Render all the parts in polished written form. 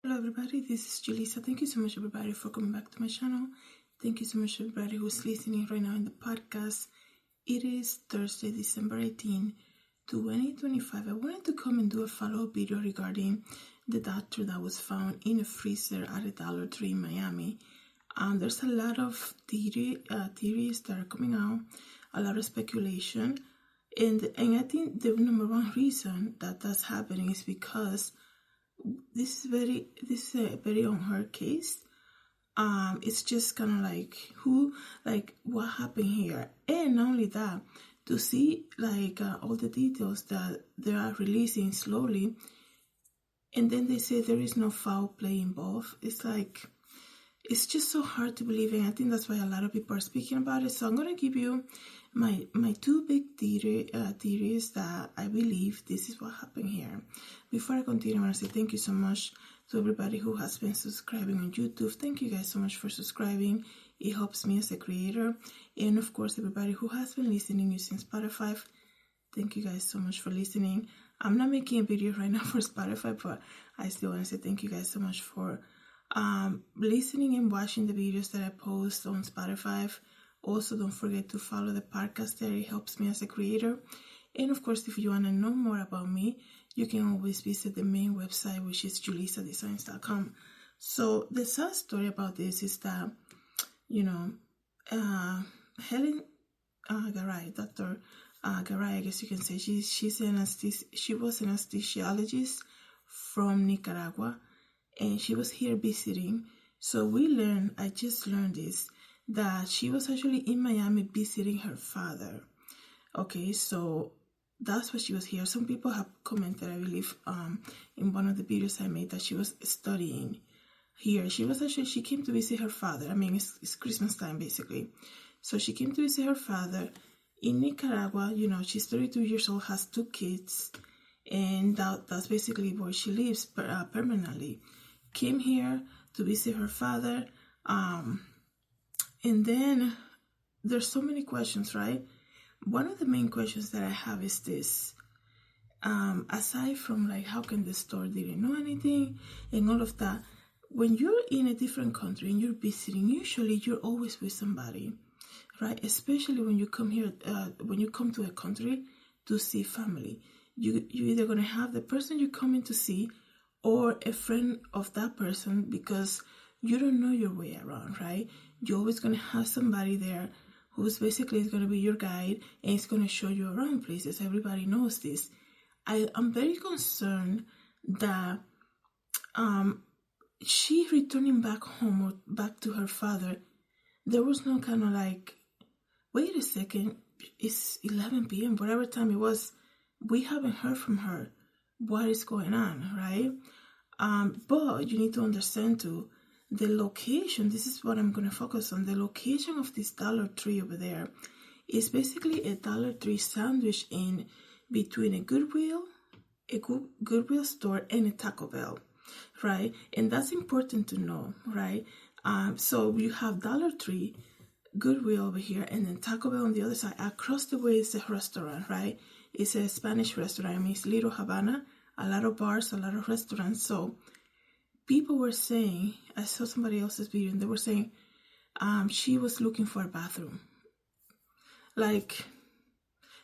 Hello everybody, this is Julissa. Thank you so much everybody for coming back to my channel. Thank you so much everybody who's listening right now in the podcast. It is Thursday, December 18, 2025. I wanted to come and do a follow-up video regarding the doctor that was found in a freezer at a Dollar Tree in Miami. There's a lot of theories that are coming out, a lot of speculation, and I think the number one reason that that's happening is because this is a very unheard case. It's just kind of what happened here, and not only that, to see all the details that they are releasing slowly, and then they say there is no foul play involved. It's just so hard to believe, and I think that's why a lot of people are speaking about it. So I'm gonna give you my two big theories that I believe this is what happened here. Before I continue, I want to say thank you so much to everybody who has been subscribing on YouTube. Thank you guys so much for subscribing. It helps me as a creator. And of course, everybody who has been listening using Spotify, thank you guys so much for listening. I'm not making a video right now for Spotify, but I still want to say thank you guys so much for listening and watching the videos that I post on Spotify. Also, don't forget to follow the podcast there. It helps me as a creator. And of course, if you want to know more about me, you can always visit the main website, which is JulissaDesigns.com. So the sad story about this is that, Helen Garay, Dr. Garay, I guess you can say, she was an anesthesiologist from Nicaragua, and she was here visiting. So I just learned this, that she was actually in Miami visiting her father. Okay, so that's why she was here. Some people have commented, I believe, in one of the videos I made, that she was studying here. She came to visit her father. I mean, it's Christmas time, basically. So she came to visit her father in Nicaragua. She's 32 years old, has 2 kids, and that's basically where she lives permanently. Came here to visit her father, and then there's so many questions, right? One of the main questions that I have is this. Aside from how can the store didn't know anything and all of that, when you're in a different country and you're visiting, usually you're always with somebody, right? Especially when you come here, when you come to a country to see family, you're either going to have the person you're coming to see or a friend of that person, because you don't know your way around, right? You're always going to have somebody there who's basically going to be your guide and is going to show you around places. Everybody knows this. I'm very concerned that she returning back home or back to her father, there was no kind of wait a second, it's 11 p.m., whatever time it was, we haven't heard from her. What is going on, right? But you need to understand too, the location, this is what I'm going to focus on. The location of this Dollar Tree over there is basically a Dollar Tree sandwich in between a Goodwill store and a Taco Bell, right? And that's important to know, right? So you have Dollar Tree, Goodwill over here, and then Taco Bell on the other side. Across the way is a restaurant, right? It's a Spanish restaurant. I mean, it's Little Havana, a lot of bars, a lot of restaurants. So people were saying, I saw somebody else's video, and they were saying she was looking for a bathroom.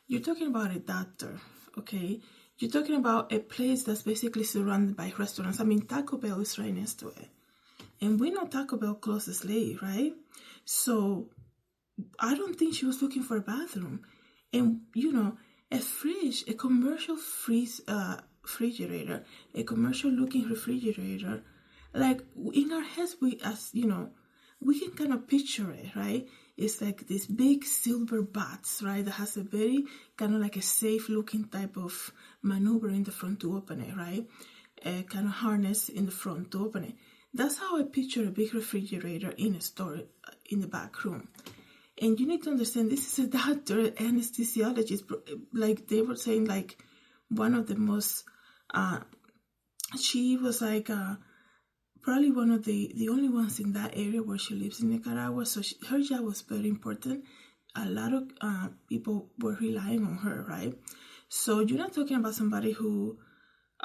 You're talking about a doctor, okay? You're talking about a place that's basically surrounded by restaurants. I mean, Taco Bell is right next to it. And we know Taco Bell closes late, right? So I don't think she was looking for a bathroom. And, a fridge, a commercial refrigerator, a commercial looking refrigerator, in our heads, we can kind of picture it, right? It's like this big silver box, right? That has a very kind of like a safe looking type of maneuver in the front to open it, right? A kind of harness in the front to open it. That's how I picture a big refrigerator in a store in the back room. And you need to understand, this is a doctor, anesthesiologist. They were saying, one of the most, she was probably one of the only ones in that area where she lives in Nicaragua. So her job was very important. A lot of people were relying on her, right? So you're not talking about somebody who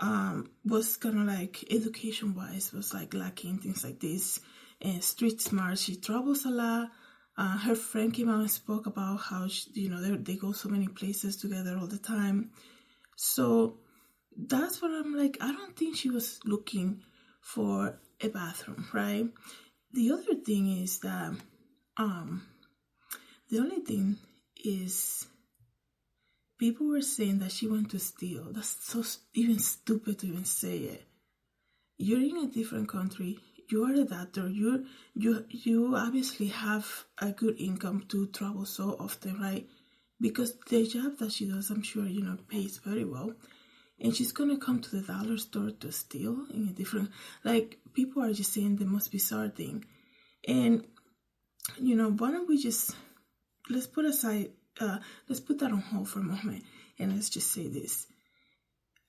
was kind of like education-wise was like lacking, things like this, and street smart. She travels a lot. Her friend came out and spoke about how they go so many places together all the time. So that's what I'm like. I don't think she was looking for a bathroom, right? The other thing is that the only thing is people were saying that she went to steal. That's so even stupid to even say it. You're in a different country. You are a doctor. You obviously have a good income to travel so often, right? Because the job that she does, I'm sure, pays very well. And she's going to come to the dollar store to steal in a different... Like, people are just saying the most bizarre thing. And, why don't we just... Let's put that on hold for a moment. And let's just say this.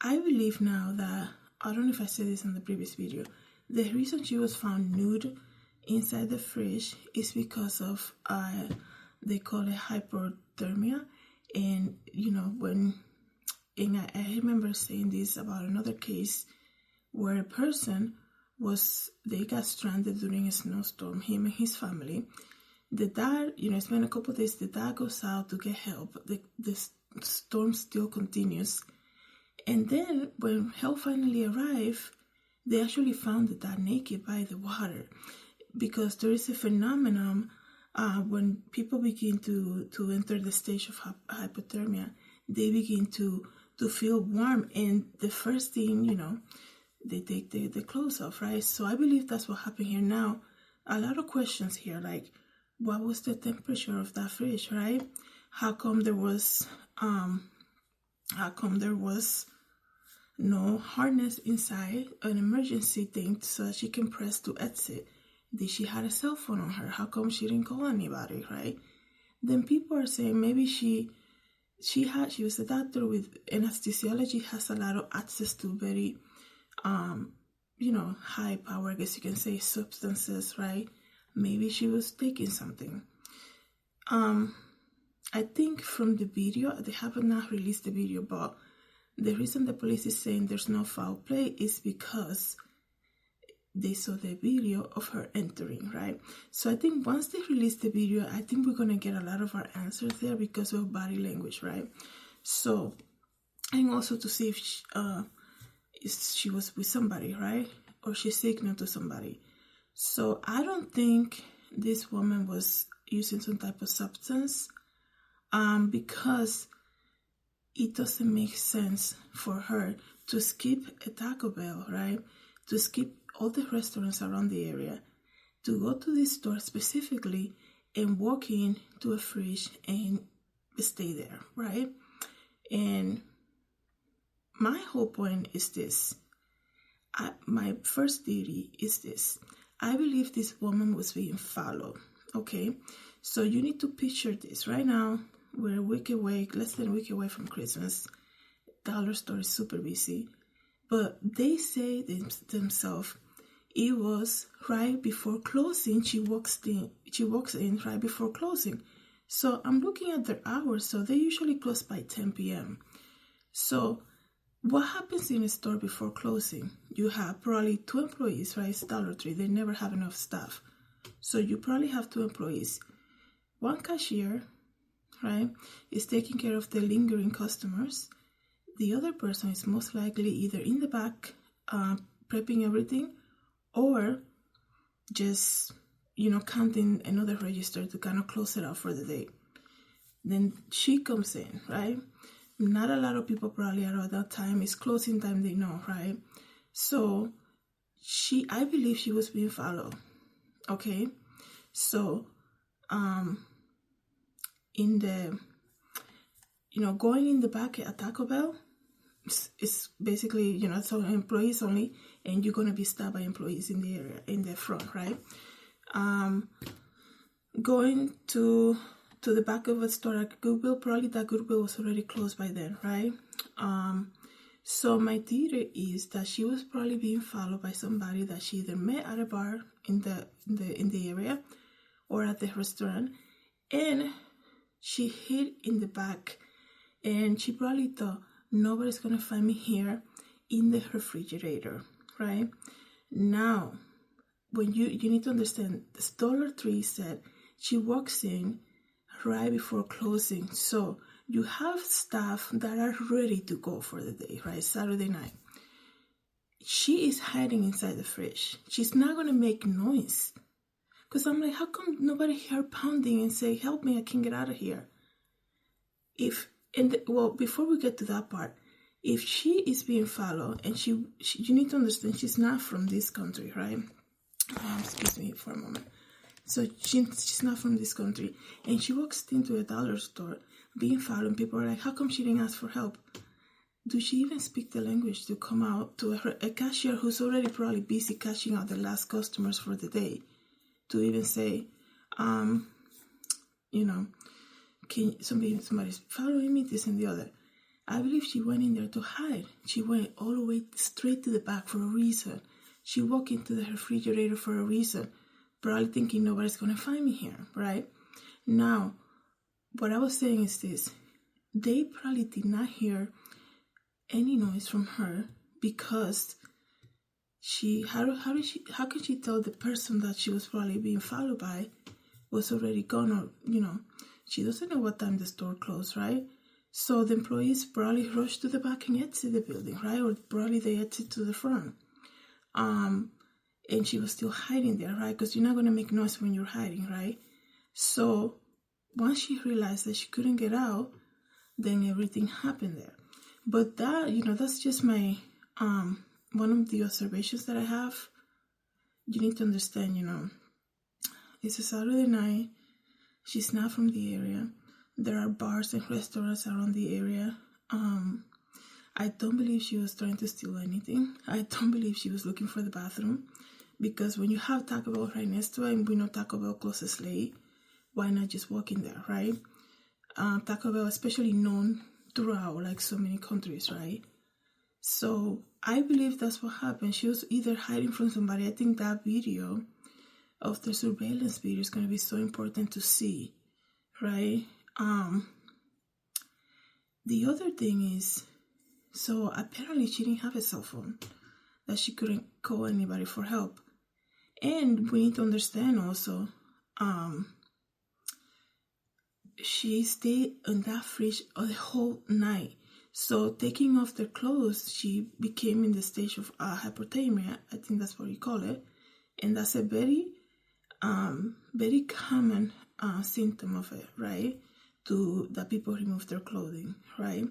I believe now that... I don't know if I said this in the previous video. The reason she was found nude inside the fridge is because of... they call it hypothermia. And, And I remember saying this about another case where a person they got stranded during a snowstorm, him and his family. The dad, it's been a couple of days, the dad goes out to get help. The storm still continues. And then when help finally arrived, they actually found the dad naked by the water. Because there is a phenomenon when people begin to enter the stage of hypothermia, they begin to feel warm, and the first thing, they take the clothes off, right? So I believe that's what happened here. Now, a lot of questions here, like, what was the temperature of that fridge, right? How come there was no harness inside, an emergency thing so that she can press to exit? Did she have a cell phone on her? How come she didn't call anybody, right? Then people are saying maybe she was a doctor with anesthesiology, has a lot of access to very, high power, I guess you can say, substances, right? Maybe she was taking something. I think from the video, they have not released the video, but the reason the police is saying there's no foul play is because they saw the video of her entering, right? So I think once they release the video, I think we're going to get a lot of our answers there because of body language, right? So, and also to see if she was with somebody, right? Or she signaled to somebody. So I don't think this woman was using some type of substance because it doesn't make sense for her to skip a Taco Bell, right? To skip all the restaurants around the area, to go to this store specifically and walk in to a fridge and stay there, right? And my whole point is this. My first theory is this. I believe this woman was being followed, okay? So you need to picture this. Right now, we're a week away, less than a week away from Christmas. Dollar store is super busy. But they say themselves, it was right before closing. She walks in right before closing. So I'm looking at their hours. So they usually close by 10 p.m. So what happens in a store before closing? You have probably 2 employees, right? It's Dollar Tree. They never have enough staff. So you probably have 2 employees. One cashier, right, is taking care of the lingering customers. The other person is most likely either in the back prepping everything or just, counting another register to kind of close it out for the day. Then she comes in, right? Not a lot of people probably are at that time. It's closing time, they know, right? So I believe she was being followed, okay? So in the, going in the back at Taco Bell, it's basically, so employees only, and you're going to be stopped by employees in the area, in the front, right? Going to the back of a store at Goodwill, probably that Goodwill was already closed by then, right? So my theory is that she was probably being followed by somebody that she either met at a bar in the area or at the restaurant, and she hid in the back, and she probably thought, nobody's gonna find me here, in the refrigerator, right? Now, when you need to understand, this Dollar Tree said she walks in right before closing. So you have staff that are ready to go for the day, right? Saturday night. She is hiding inside the fridge. She's not going to make noise. Because I'm like, how come nobody hear pounding and say, help me, I can't get out of here? Before we get to that part, if she is being followed, and she you need to understand, she's not from this country, right? Excuse me for a moment. So she's not from this country, and she walks into a dollar store being followed, and people are like, how come she didn't ask for help? Do she even speak the language to come out to a cashier who's already probably busy cashing out the last customers for the day, to even say, somebody's following me, this and the other? I believe she went in there to hide. She went all the way straight to the back for a reason. She walked into the refrigerator for a reason, probably thinking nobody's going to find me here, right? Now, what I was saying is this. They probably did not hear any noise from her because how could she tell the person that she was probably being followed by was already gone, or, she doesn't know what time the store closed, right? So the employees probably rushed to the back and exit the building, right? Or probably they exit to the front. And she was still hiding there, right? Because you're not going to make noise when you're hiding, right? So once she realized that she couldn't get out, then everything happened there. But that, that's just my, one of the observations that I have. You need to understand, it's a Saturday night. She's not from the area. There are bars and restaurants around the area. I don't believe she was trying to steal anything. I don't believe she was looking for the bathroom. Because when you have Taco Bell right next to it, and we know Taco Bell closes late, why not just walk in there, right? Taco Bell, especially known throughout like so many countries, right? So I believe that's what happened. She was either hiding from somebody. I think that video of the surveillance video is going to be so important to see, right? The other thing is, so apparently she didn't have a cell phone, that she couldn't call anybody for help. And we need to understand also, she stayed in that fridge the whole night. So taking off their clothes, she became in the stage of hypothermia. I think that's what you call it. And that's a very, very common symptom of it, right? That people remove their clothing, right?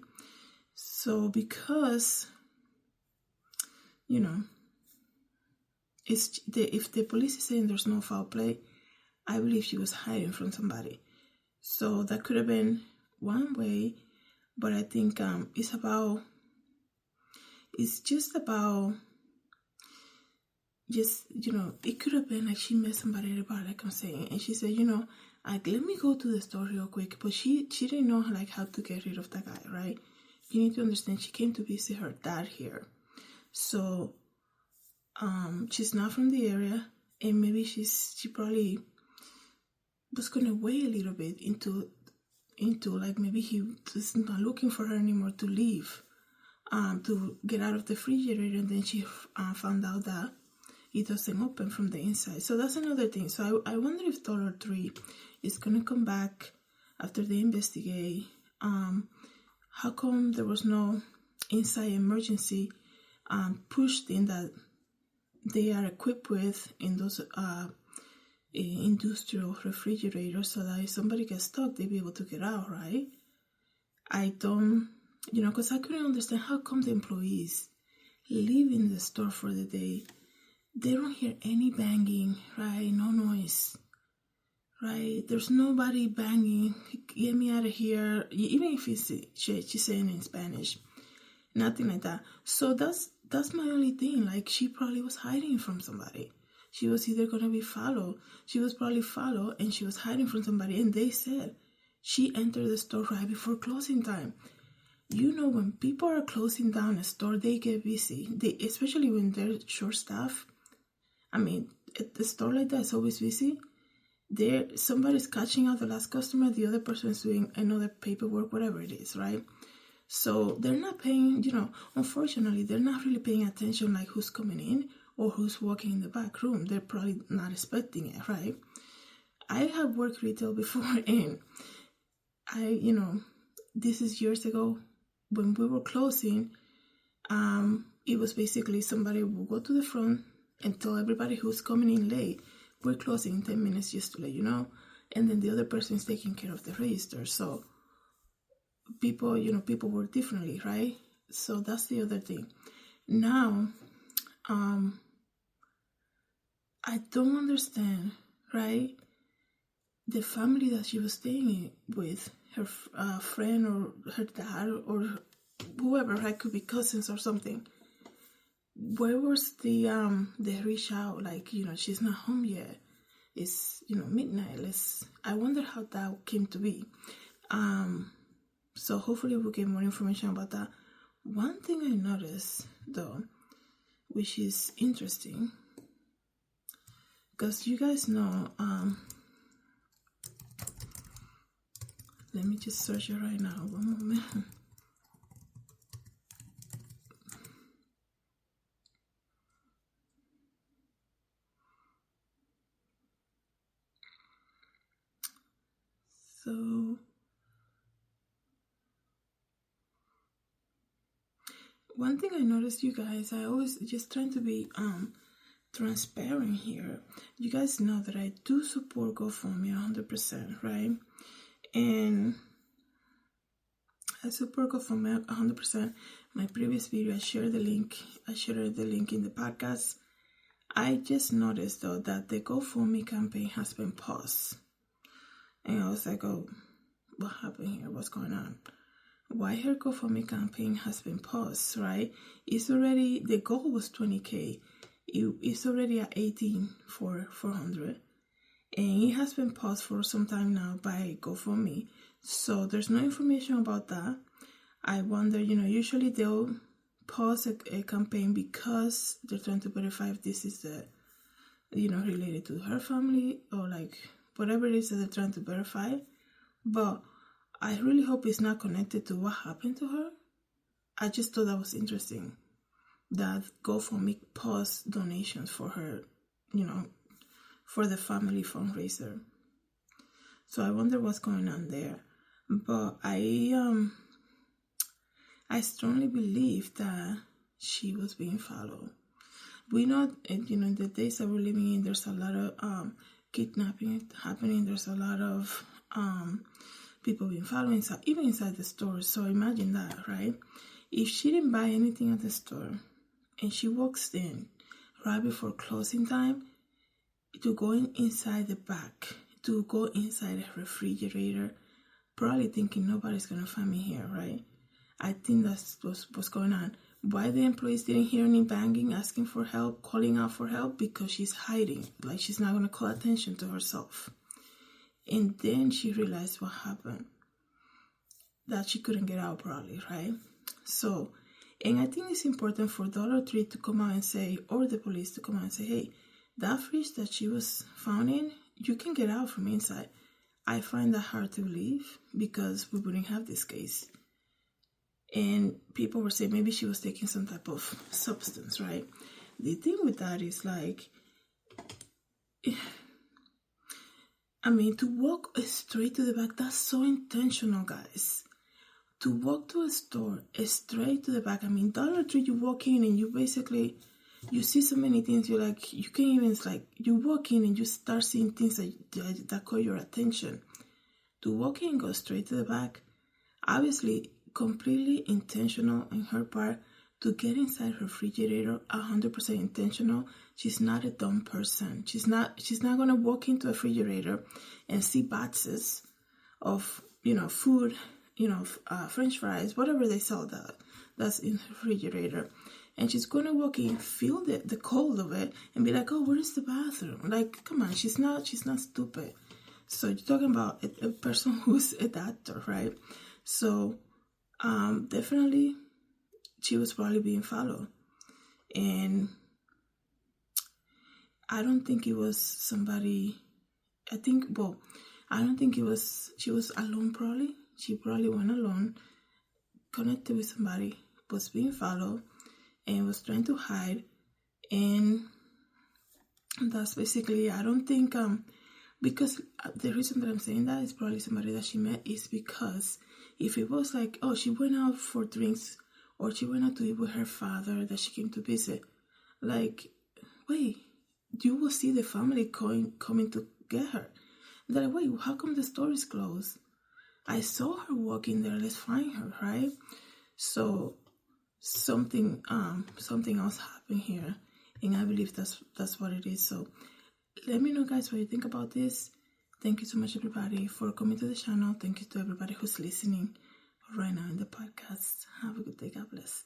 So because, if the police is saying there's no foul play, I believe she was hiding from somebody. So that could have been one way, but I think it's just about, it could have been like she met somebody at the bar, like I'm saying, and she said, let me go to the store real quick, but she didn't know like how to get rid of that guy, right? You need to understand, she came to visit her dad here, so she's not from the area, and maybe she probably was gonna wait a little bit into like maybe he was not looking for her anymore to leave, to get out of the refrigerator, and then she found out that it doesn't open from the inside. So that's another thing. So I wonder if Dollar Tree is gonna come back after they investigate. How come there was no inside emergency pushed in that they are equipped with in those industrial refrigerators, so that if somebody gets stuck, they'll be able to get out, right? I don't, because I couldn't understand how come the employees leave in the store for the day. They don't hear any banging, right? No noise, right? There's nobody banging, get me out of here, even if she's saying in Spanish, nothing like that. So that's my only thing. Like, she probably was hiding from somebody. She was either going to be followed. She was probably followed, and she was hiding from somebody. And they said she entered the store right before closing time. When people are closing down a store, they get busy. Especially when they're short-staffed. I mean, at the store like that, it's always busy. Somebody's catching out the last customer. The other person is doing another paperwork, whatever it is, right? So they're not paying, unfortunately, they're not really paying attention like who's coming in or who's walking in the back room. They're probably not expecting it, right? I have worked retail before, and this is years ago when we were closing. It was basically somebody will go to the front and tell everybody who's coming in late, we're closing in 10 minutes just to let you know. And then the other person is taking care of the register. So people work differently, right? So that's the other thing. Now, I don't understand, right? The family that she was staying with, her friend or her dad or whoever, right? Could be cousins or something. Where was the reach out? Like, she's not home yet. It's, midnight. I wonder how that came to be. So hopefully we'll get more information about that. One thing I noticed, though, which is interesting, because you guys know, let me just search it right now. One moment. So, one thing I noticed, you guys, I always just trying to be transparent here. You guys know that I do support Gofundme 100%, right? And I support Gofundme 100%. My previous video, I shared the link in the podcast. I just noticed, though, that the Gofundme campaign has been paused. And I was like, oh, what happened here? What's going on? Why her Gofundme campaign has been paused, right? It's already, the goal was 20K. It's already at 18,400. And it has been paused for some time now by Gofundme. So there's no information about that. I wonder, usually they'll pause a campaign because they're trying to verify if this is related to her family or like whatever it is that they're trying to verify. But I really hope it's not connected to what happened to her. I just thought that was interesting, that GoFundMe paused donations for her, for the family fundraiser. So I wonder what's going on there. But I strongly believe that she was being followed. We know, in the days that we're living in, there's a lot of kidnapping happening. There's a lot of people being followed even inside the store. So imagine that, right? If she didn't buy anything at the store and she walks in right before closing time, to go inside the back, to go inside a refrigerator, probably thinking nobody's gonna find me here, right? I think that's what's going on. Why the employees didn't hear any banging, asking for help, calling out for help? Because she's hiding, like she's not gonna call attention to herself. And then she realized what happened, that she couldn't get out probably, right? So, and I think it's important for Dollar Tree to come out and say, or the police to come out and say, hey, that fridge that she was found in, you can get out from inside. I find that hard to believe because we wouldn't have this case. And people were saying maybe she was taking some type of substance, right? The thing with that is like, to walk straight to the back, that's so intentional, guys. To walk to a store straight to the back. Dollar Tree, you walk in and you see so many things. You're like, you can't even, you walk in and you start seeing things that call your attention. To walk in and go straight to the back, obviously, completely intentional on her part to get inside her refrigerator, 100% intentional. She's not a dumb person. She's not going to walk into a refrigerator and see boxes of, food, French fries, whatever they sell that's in the refrigerator. And she's going to walk in, feel the cold of it, and be like, oh, where's the bathroom? Like, come on, she's not stupid. So you're talking about a person who's a doctor, right? So definitely she was probably being followed. And I don't think it was somebody, I don't think it was, she was alone probably. She probably went alone. connected with somebody, was being followed, and was trying to hide. And that's basically, I don't think, because the reason that I'm saying that is probably somebody that she met is because if it was like, oh, she went out for drinks or she went out to eat with her father that she came to visit, like, wait, you will see the family coming to get her. They're like, wait, how come the store is closed? I saw her walking there, let's find her, right? So something else happened here, and I believe that's what it is. So let me know, guys, what you think about this. Thank you so much, everybody, for coming to the channel. Thank you to everybody who's listening right now in the podcast. Have a good day. God bless.